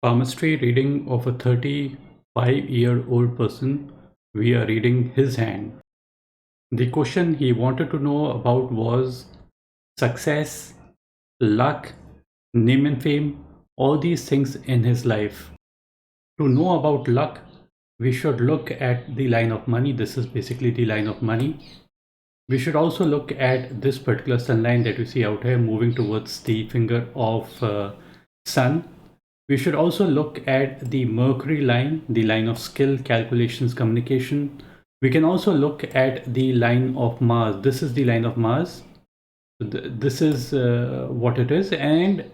Palmistry reading of a 35-year-old person. We are reading his hand. The question he wanted to know about was success, luck, name and fame, all these things in his life. To know about luck, we should look at the line of money. This is basically the line of money. We should also look at this particular sun line that you see out here moving towards the finger of sun. We should also look at the Mercury line, the line of skill, calculations, communication. We can also look at the line of Mars. This is the line of Mars. This is what it is. And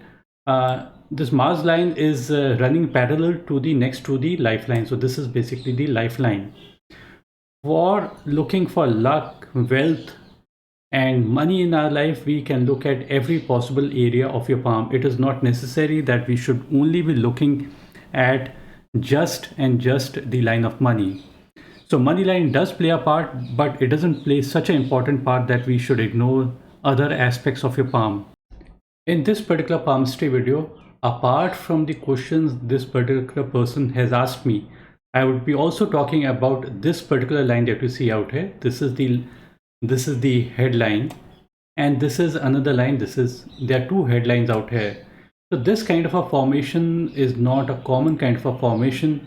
this Mars line is running parallel to the next to the lifeline. So this is basically the lifeline. For looking for luck, wealth, and money in our life, we can look at every possible area of your palm. It is not necessary that we should only be looking at just the line of money. So money line does play a part, but it doesn't play such an important part that we should ignore other aspects of your palm. In this particular palmistry video, apart from the questions this particular person has asked me, I would be also talking about this particular line that you see out here. This is the headline, and this is another line. There are two headlines out here. So this kind of a formation is not a common kind of a formation,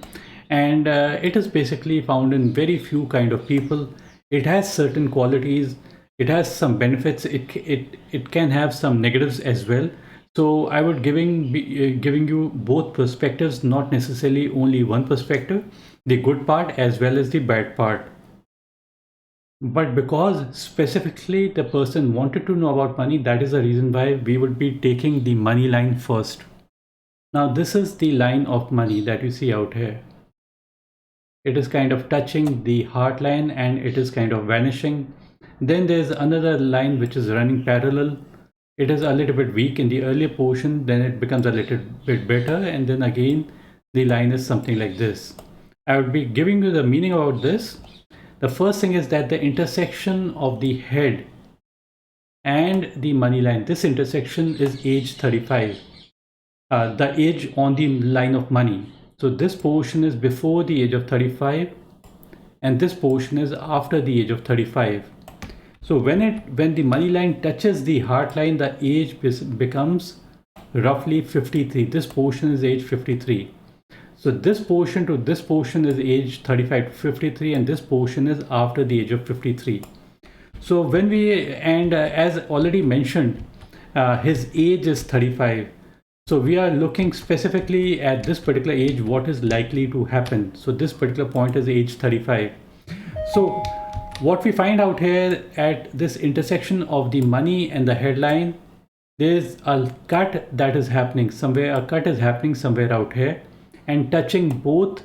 and it is basically found in very few kind of people. It has certain qualities, it has some benefits, it can have some negatives as well. So I would be giving you both perspectives, not necessarily only one perspective, the good part as well as the bad part. But because specifically the person wanted to know about money, that is the reason why we would be taking the money line first. Now this is the line of money that you see out here. It is kind of touching the heart line and it is kind of vanishing. Then there's another line which is running parallel. It is a little bit weak in the earlier portion, then it becomes a little bit better, and then again the line is something like this. I would be giving you the meaning about this. The first thing is that the intersection of the head and the money line, this intersection is age 35, the age on the line of money. So this portion is before the age of 35 and this portion is after the age of 35. So when the money line touches the heart line, the age becomes roughly 53. This portion is age 53. So this portion to this portion is age 35 to 53, and this portion is after the age of 53. So when as already mentioned, his age is 35. So we are looking specifically at this particular age, what is likely to happen. So this particular point is age 35. So what we find out here at this intersection of the money and the headline, there's a cut that is happening somewhere. A cut is happening somewhere out here and touching both.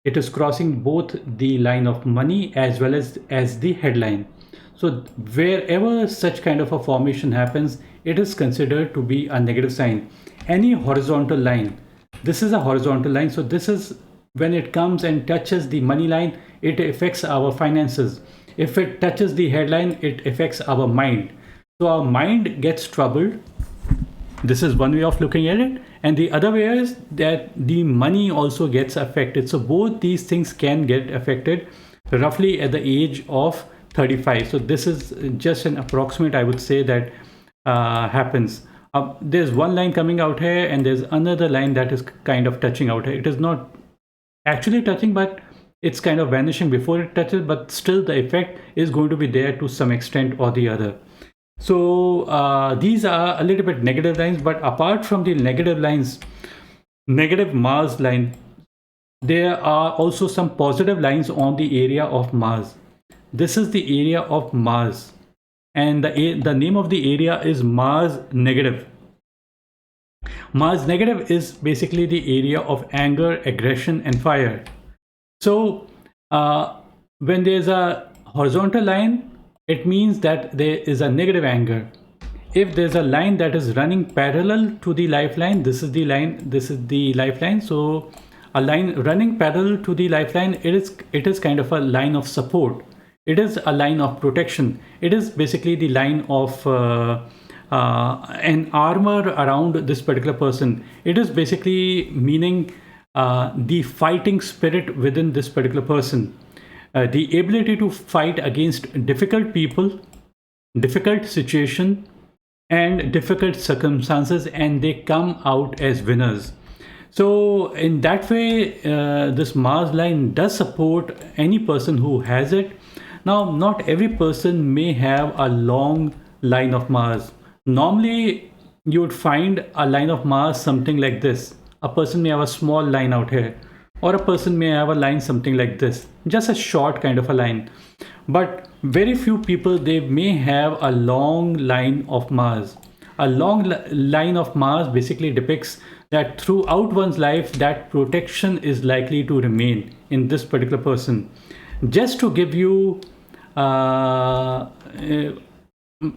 It is crossing both the line of money as well as the headline. So wherever such kind of a formation happens, it is considered to be a negative sign. Any horizontal line, this is a horizontal line, so this is when it comes and touches the money line, it affects our finances. If it touches the headline, it affects our mind. So our mind gets troubled. This is one way of looking at it, and the other way is that the money also gets affected. So both these things can get affected roughly at the age of 35. So this is just an approximate, I would say, that happens. There's one line coming out here and there's another line that is kind of touching out here. It is not actually touching, but it's kind of vanishing before it touches, but still the effect is going to be there to some extent or the other. So these are a little bit negative lines, but apart from the negative lines, negative Mars line, there are also some positive lines on the area of Mars. This is the area of Mars, and the name of the area is Mars negative. Mars negative is basically the area of anger, aggression, and fire. So when there's a horizontal line, it means that there is a negative anger. If there's a line that is running parallel to the lifeline, this is the lifeline. So a line running parallel to the lifeline, it is kind of a line of support. It is a line of protection. It is basically the line of an armor around this particular person. It is basically meaning the fighting spirit within this particular person, the ability to fight against difficult people, difficult situation, and difficult circumstances, and they come out as winners. So in that way, this Mars line does support any person who has it. Now, not every person may have a long line of Mars. Normally, you would find a line of Mars something like this. A person may have a small line out here, or a person may have a line something like this, just a short kind of a line. But very few people, they may have a long line of Mars. A long line of Mars basically depicts that throughout one's life, that protection is likely to remain in this particular person. Just to give you a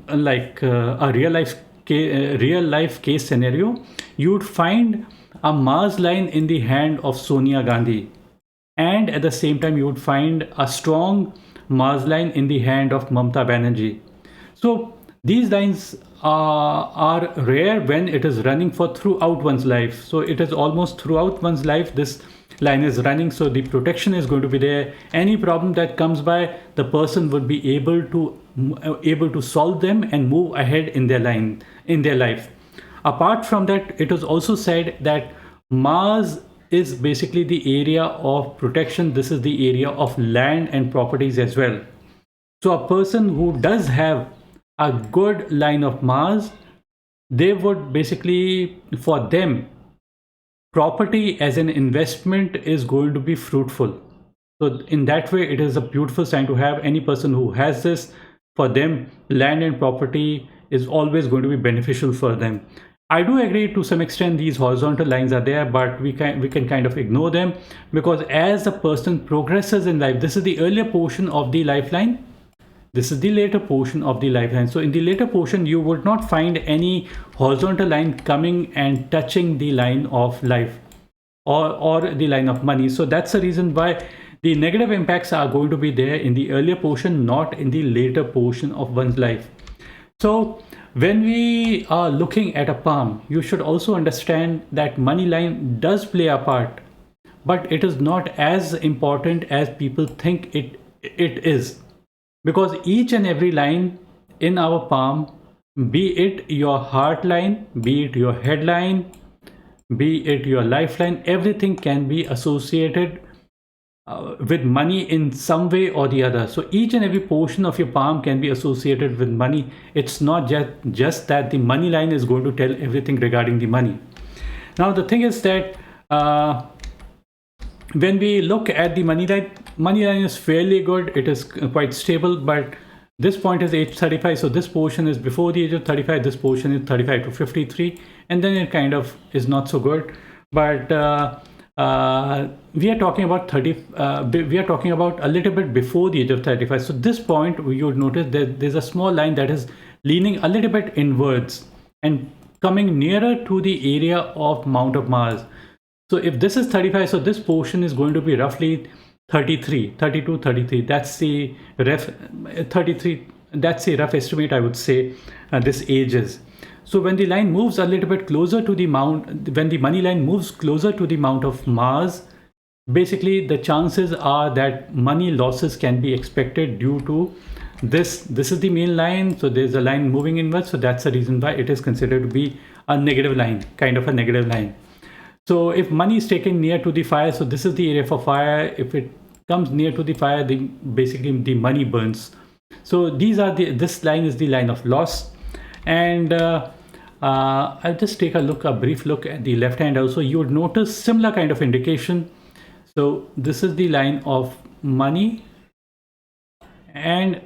real life case scenario, you would find a Mars line in the hand of Sonia Gandhi, and at the same time you would find a strong Mars line in the hand of Mamata Banerjee. So these lines are rare when it is running for throughout one's life. So it is almost throughout one's life this line is running, so the protection is going to be there. Any problem that comes by, the person would be able to solve them and move ahead in their life. Apart from that, it is also said that Mars is basically the area of protection. This is the area of land and properties as well. So a person who does have a good line of Mars, they would basically, for them, property as an investment is going to be fruitful. So in that way, it is a beautiful sign to have. Any person who has this, for them, land and property is always going to be beneficial for them. I do agree to some extent these horizontal lines are there, but we can kind of ignore them, because as a person progresses in life, this is the earlier portion of the lifeline. This is the later portion of the lifeline. So in the later portion, you would not find any horizontal line coming and touching the line of life or the line of money. So that's the reason why the negative impacts are going to be there in the earlier portion, not in the later portion of one's life. So when we are looking at a palm, you should also understand that money line does play a part, but it is not as important as people think it is. Because each and every line in our palm, be it your heart line, be it your headline, be it your lifeline, everything can be associated with money in some way or the other. So each and every portion of your palm can be associated with money. It's not just that the money line is going to tell everything regarding the money. Now the thing is that when we look at the money line is fairly good. It is quite stable, but this point is age 35. So this portion is before the age of 35. This portion is 35 to 53, and then it kind of is not so good. But we are talking about we are talking about a little bit before the age of 35. So this point, you would notice that there's a small line that is leaning a little bit inwards and coming nearer to the area of Mount of Mars. So if this is 35, so this portion is going to be roughly 32, 33. That's the rough 33. That's a rough estimate, I would say. This age is. So when the line moves a little bit closer to the mount, when the money line moves closer to the Mount of Mars, basically the chances are that money losses can be expected due to this. This is the main line, so there's a line moving inwards. So that's the reason why it is considered to be a negative line, kind of a negative line. So if money is taken near to the fire, so this is the area for fire. If it comes near to the fire, basically the money burns. So this line is the line of loss. And I'll just take a brief look at the left hand also. You would notice similar kind of indication. So this is the line of money, and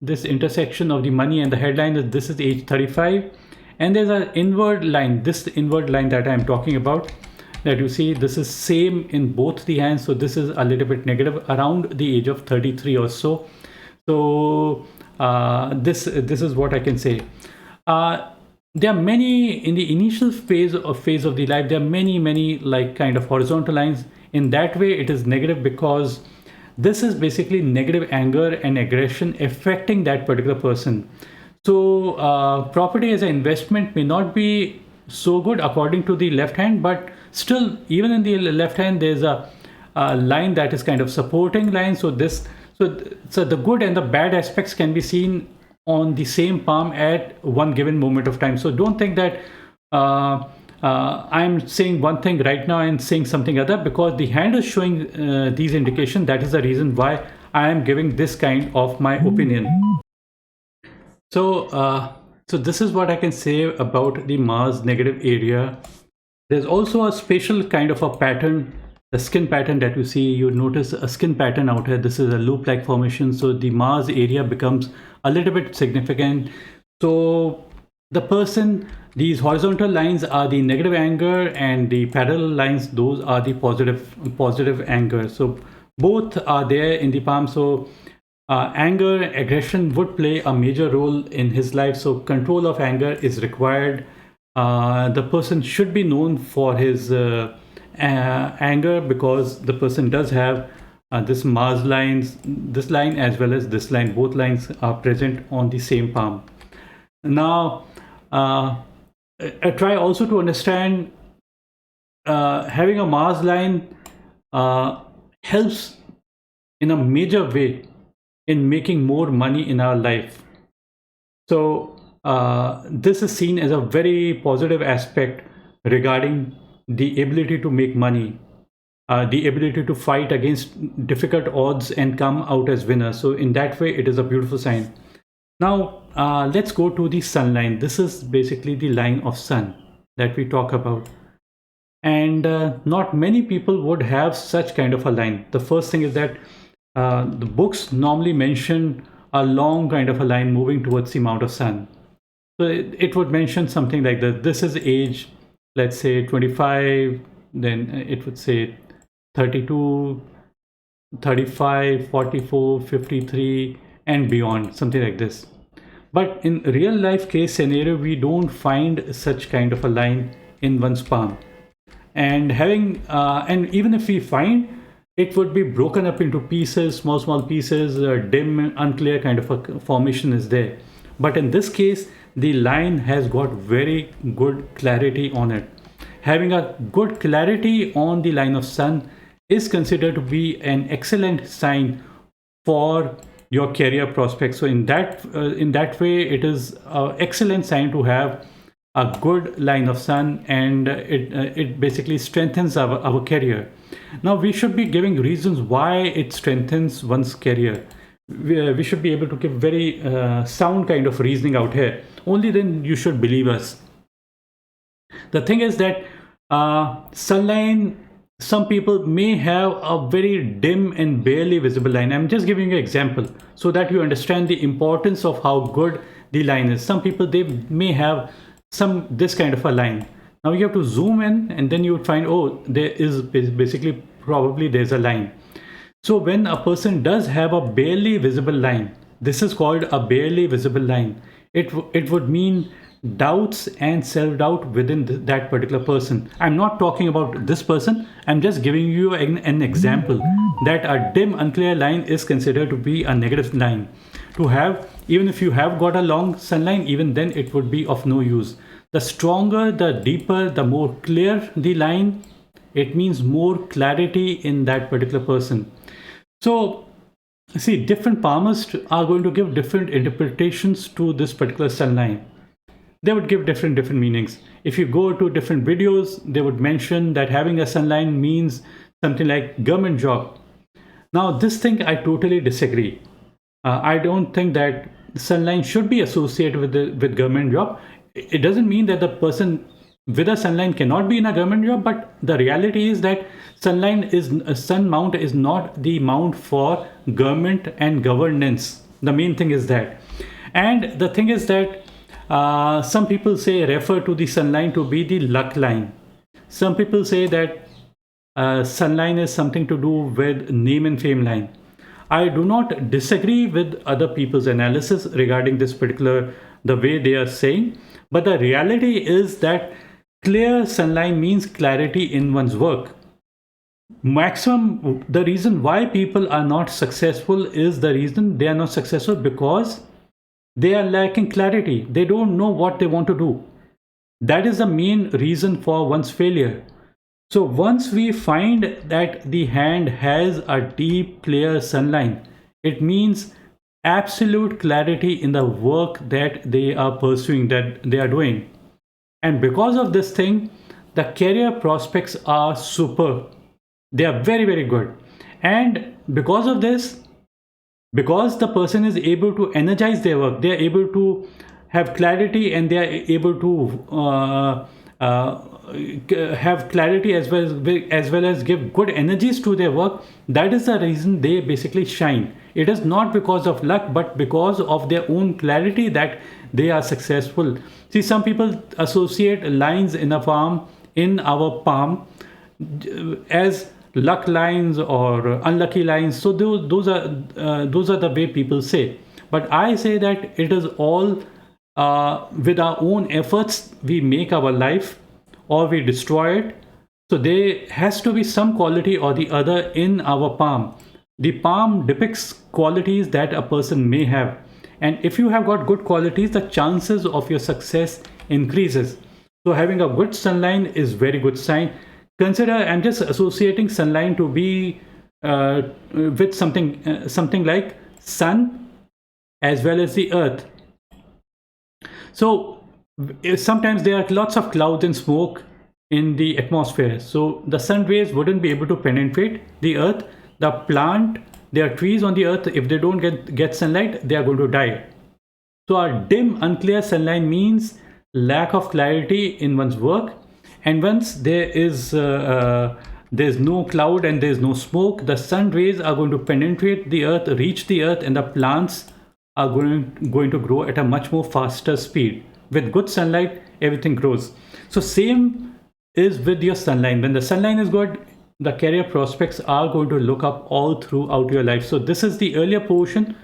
this intersection of the money and the headline is this is age 35. And there's an inward line, this inward line that I'm talking about, that you see this is same in both the hands. So this is a little bit negative around the age of 33 or so. So this is what I can say. There are many in the initial phase of the life. There are many like kind of horizontal lines. In that way, it is negative because this is basically negative anger and aggression affecting that particular person. So property as an investment may not be so good according to the left hand, but still, even in the left hand, there's a line that is kind of supporting line. So so the good and the bad aspects can be seen on the same palm at one given moment of time. So don't think that I'm saying one thing right now and saying something other, because the hand is showing these indications. That is the reason why I am giving this kind of my opinion. So this is what I can say about the Mars negative area. There's also a special kind of a pattern, the skin pattern that you see. You notice a skin pattern out here. This is a loop-like formation. So the Mars area becomes a little bit significant. So the person, these horizontal lines are the negative anger, and the parallel lines, those are the positive anger. So both are there in the palm. So anger, aggression would play a major role in his life. So control of anger is required. The person should be known for his anger, because the person does have this Mars lines, this line as well as this line. Both lines are present on the same palm. Now, I try also to understand having a Mars line helps in a major way in making more money in our life. So this is seen as a very positive aspect regarding the ability to make money, the ability to fight against difficult odds and come out as winners. So in that way, it is a beautiful sign. Now let's go to the sun line. This is basically the line of sun that we talk about. And not many people would have such kind of a line. The first thing is that the books normally mention a long kind of a line moving towards the mount of sun. So it would mention something like that. This is age, let's say 25, then it would say 32, 35, 44, 53, and beyond, something like this. But in real life case scenario, we don't find such kind of a line in one's palm. And and even if we find, it would be broken up into pieces, small pieces, dim, unclear kind of a formation is there. But in this case, the line has got very good clarity on it. Having a good clarity on the line of sun is considered to be an excellent sign for your career prospects. So in that way, it is an excellent sign to have a good line of sun, and it basically strengthens our career. Now we should be giving reasons why it strengthens one's career. We should be able to give very sound kind of reasoning out here. Only then you should believe us. The thing is that sunline, some people may have a very dim and barely visible line. I'm just giving you an example so that you understand the importance of how good the line is. Some people, they may have this kind of a line. Now you have to zoom in, and then you would find, oh, there is basically probably there's a line. So when a person does have a barely visible line, this is called a barely visible line. It would mean doubts and self-doubt within that particular person. I'm not talking about this person. I'm just giving you an example that a dim, unclear line is considered to be a negative line to have. Even if you have got a long sunline, even then it would be of no use. The stronger, the deeper, the more clear the line, it means more clarity in that particular person. So see, different palmists are going to give different interpretations to this particular sunline. They would give different meanings. If you go to different videos, they would mention that having a sunline means something like government job. Now this thing I totally disagree. I don't think that sunline should be associated with government job. It doesn't mean that the person with a sunline cannot be in a government job, but the reality is that sun mount is not the mount for government and governance. The main thing is that. And the thing is that some people refer to the sunline to be the luck line. Some people say that sunline is something to do with name and fame line. I do not disagree with other people's analysis regarding this particular, the way they are saying, but the reality is that clear sunline means clarity in one's work. Maximum, the reason why people are not successful is the reason they are not successful because They are lacking clarity. They don't know what they want to do. That is the main reason for one's failure. So once we find that the hand has a deep, clear sunline, it means absolute clarity in the work that they are pursuing, that they are doing. And because of this thing, the career prospects are super. They are very, very good. And because of this, because the person is able to energize their work, they are able to have clarity, and they are able to have clarity as well as give good energies to their work. That is the reason they basically shine. It is not because of luck, but because of their own clarity that they are successful. See, some people associate lines in a palm, in our palm, as luck lines or unlucky lines. So those are the way people say. But I say that it is all with our own efforts we make our life, or we destroy it. So there has to be some quality or the other in our palm. The palm depicts qualities that a person may have, and if you have got good qualities, the chances of your success increases. So having a good sunline is very good sign. Consider, I'm just associating sunline to be with something like sun as well as the earth. So sometimes there are lots of clouds and smoke in the atmosphere, so the sun rays wouldn't be able to penetrate the earth. The plant, there are trees on the earth, if they don't get sunlight, they are going to die. So a dim, unclear sunlight means lack of clarity in one's work. And once there's no cloud and there's no smoke, the sun rays are going to penetrate the earth, reach the earth, and the plants are going to grow at a much more faster speed. With good sunlight, everything grows. So same is with your sunline. When the sunline is good, the career prospects are going to look up all throughout your life. So this is the earlier portion,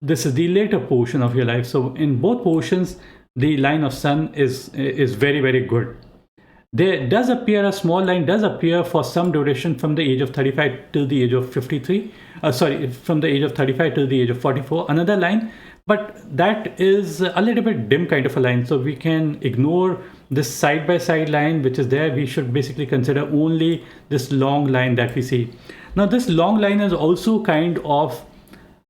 this is the later portion of your life. So in both portions, the line of sun is very, very good. There does appear, a small line does appear for some duration from the age of 35 till the age of 53. From the age of 35 till the age of 44, another line, but that is a little bit dim kind of a line. So we can ignore this side by side line which is there. We should basically consider only this long line that we see. Now this long line is also kind of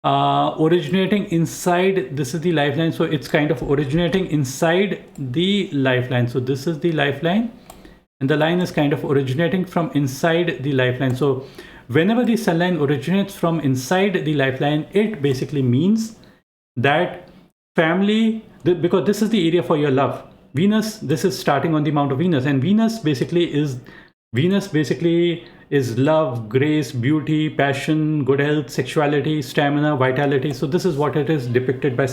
originating inside. This is the lifeline, so it's kind of originating inside the lifeline. So this is the lifeline, and the line is kind of originating from inside the lifeline. So whenever the sunline originates from inside the lifeline, it basically means that family, because this is the area for your love. Venus, this is starting on the mount of Venus, and Venus basically is love, grace, beauty, passion, good health, sexuality, stamina, vitality. So this is what it is depicted by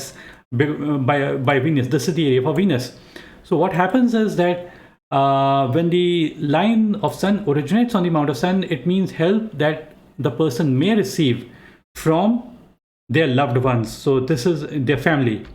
Venus. This is the area for Venus. So what happens is that when the line of sun originates on the mount of sun, it means help that the person may receive from their loved ones. So this is their family.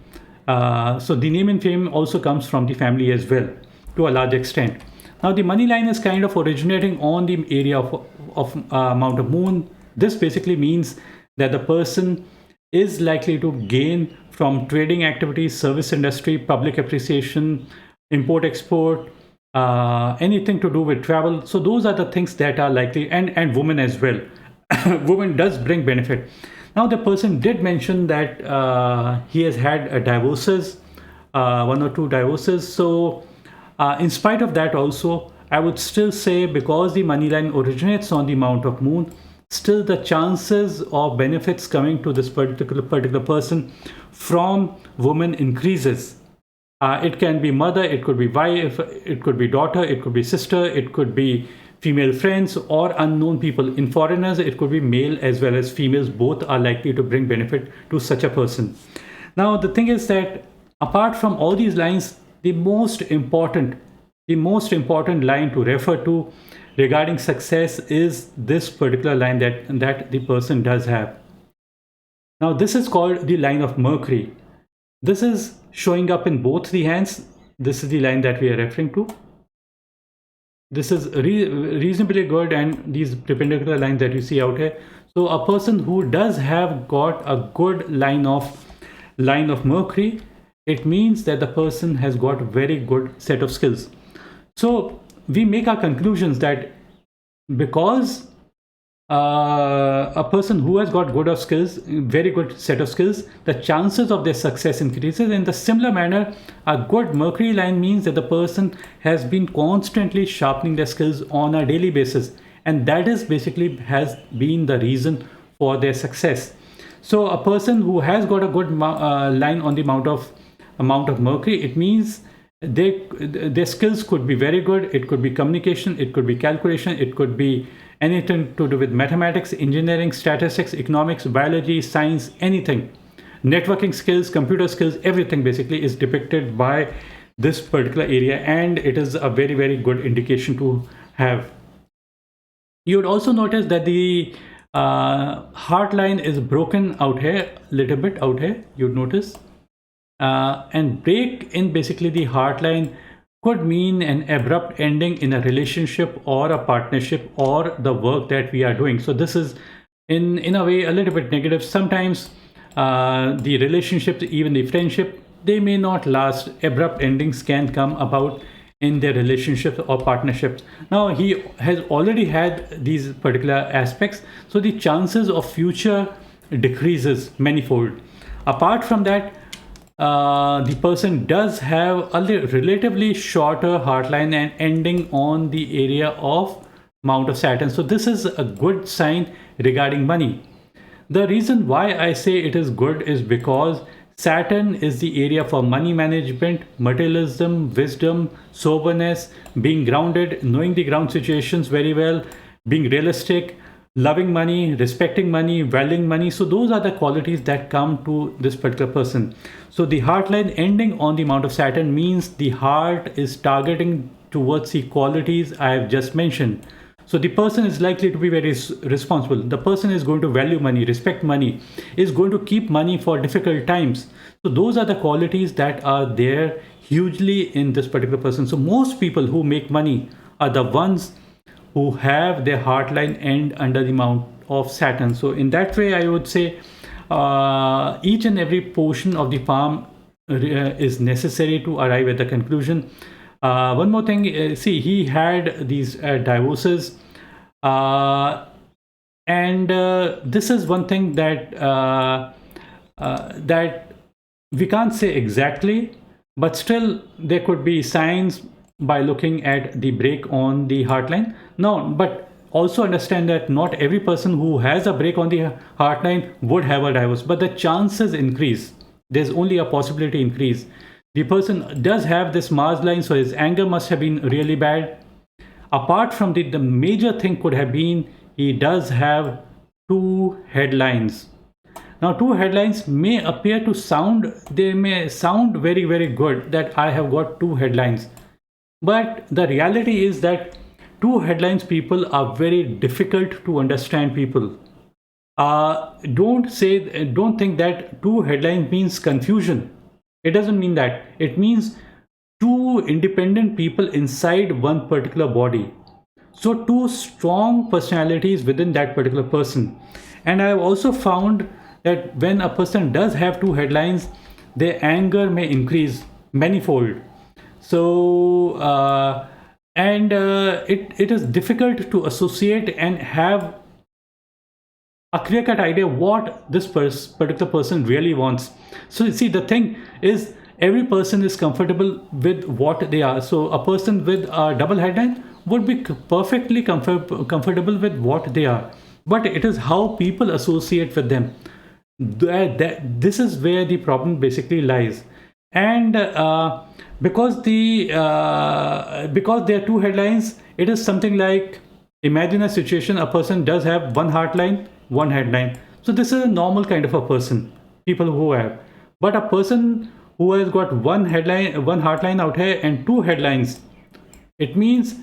So the name and fame also comes from the family as well, to a large extent. Now the money line is kind of originating on the area of Mount of Moon. This basically means that the person is likely to gain from trading activities, service industry, public appreciation, import export, anything to do with travel. So those are the things that are likely, and women as well. Women does bring benefit. Now the person did mention that he has had divorces, one or two divorces. So in spite of that also, I would still say, because the money line originates on the mount of Moon, still the chances of benefits coming to this particular person from woman increases. It can be mother, it could be wife, it could be daughter, it could be sister, it could be female friends or unknown people. In foreigners, it could be male as well as females. Both are likely to bring benefit to such a person. Now the thing is that apart from all these lines, the most important line to refer to regarding success is this particular line that the person does have. Now this is called the line of Mercury. This is showing up in both the hands. This is the line that we are referring to. This is reasonably good, and these perpendicular lines that you see out here. So a person who does have got a good line of line of Mercury, it means that the person has got a very good set of skills. So we make our conclusions that because a person who has got good of skills, very good set of skills, the chances of their success increases. In the similar manner, a good Mercury line means that the person has been constantly sharpening their skills on a daily basis, and that is basically has been the reason for their success. So a person who has got a good line on the amount of Mercury, it means their skills could be very good. It could be communication, it could be calculation, it could be anything to do with mathematics, engineering, statistics, economics, biology, science, anything. Networking skills, computer skills, everything basically is depicted by this particular area, and it is a very, very good indication to have. You would also notice that the heart line is broken out here, little bit out here, you'd notice. And break in basically the heart line could mean an abrupt ending in a relationship or a partnership or the work that we are doing. So this is in a way a little bit negative. Sometimes the relationships, even the friendship, they may not last. Abrupt endings can come about in their relationships or partnerships. Now he has already had these particular aspects, so the chances of future decreases manifold. Apart from that, the person does have a relatively shorter heartline and ending on the area of Mount of Saturn. So this is a good sign regarding money. The reason why I say it is good is because Saturn is the area for money management, materialism, wisdom, soberness, being grounded, knowing the ground situations very well, being realistic, loving money, respecting money, valuing money. So those are the qualities that come to this particular person. So the heart line ending on the Mount of Saturn means the heart is targeting towards the qualities I have just mentioned. So the person is likely to be very responsible. The person is going to value money, respect money, is going to keep money for difficult times. So those are the qualities that are there hugely in this particular person. So most people who make money are the ones who have their heart line end under the Mount of Saturn. So in that way, I would say each and every portion of the palm is necessary to arrive at the conclusion. One more thing, see, he had these divorces, and this is one thing that we can't say exactly, but still there could be signs by looking at the break on the heartline. No, but also understand that not every person who has a break on the heartline would have a divorce, but the chances increase. There's only a possibility increase. The person does have this Mars line, so his anger must have been really bad. Apart from the major thing could have been he does have two headlines. Now, two headlines may appear to sound, they may sound very, very good that I have got two headlines. But the reality is that two headlines people are very difficult to understand people. Don't think that two headlines means confusion. It doesn't mean that. It means two independent people inside one particular body. So two strong personalities within that particular person. And I have also found that when a person does have two headlines, their anger may increase manifold. So it is difficult to associate and have a clear-cut idea what this particular person really wants. So you see, the thing is every person is comfortable with what they are. So a person with a double headline would be perfectly comfortable with what they are, but it is how people associate with them. This is where the problem basically lies. And because there are two headlines, it is something like, imagine a situation, a person does have one heartline, one headline. So this is a normal kind of a person, people who have. But a person who has got one headline, one heartline out here and two headlines, it means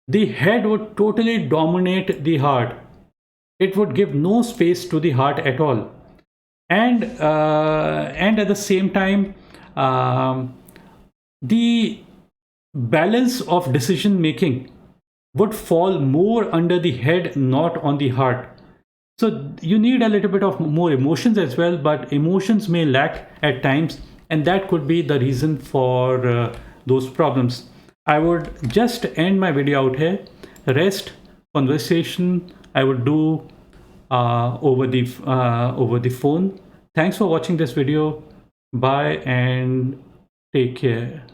the head would totally dominate the heart. It would give no space to the heart at all. And at the same time, the balance of decision making would fall more under the head, not on the heart. So you need a little bit of more emotions as well, but emotions may lack at times, and that could be the reason for those problems. I would just end my video out here. Rest conversation I would do over the phone. Thanks for watching this video. Bye and take care.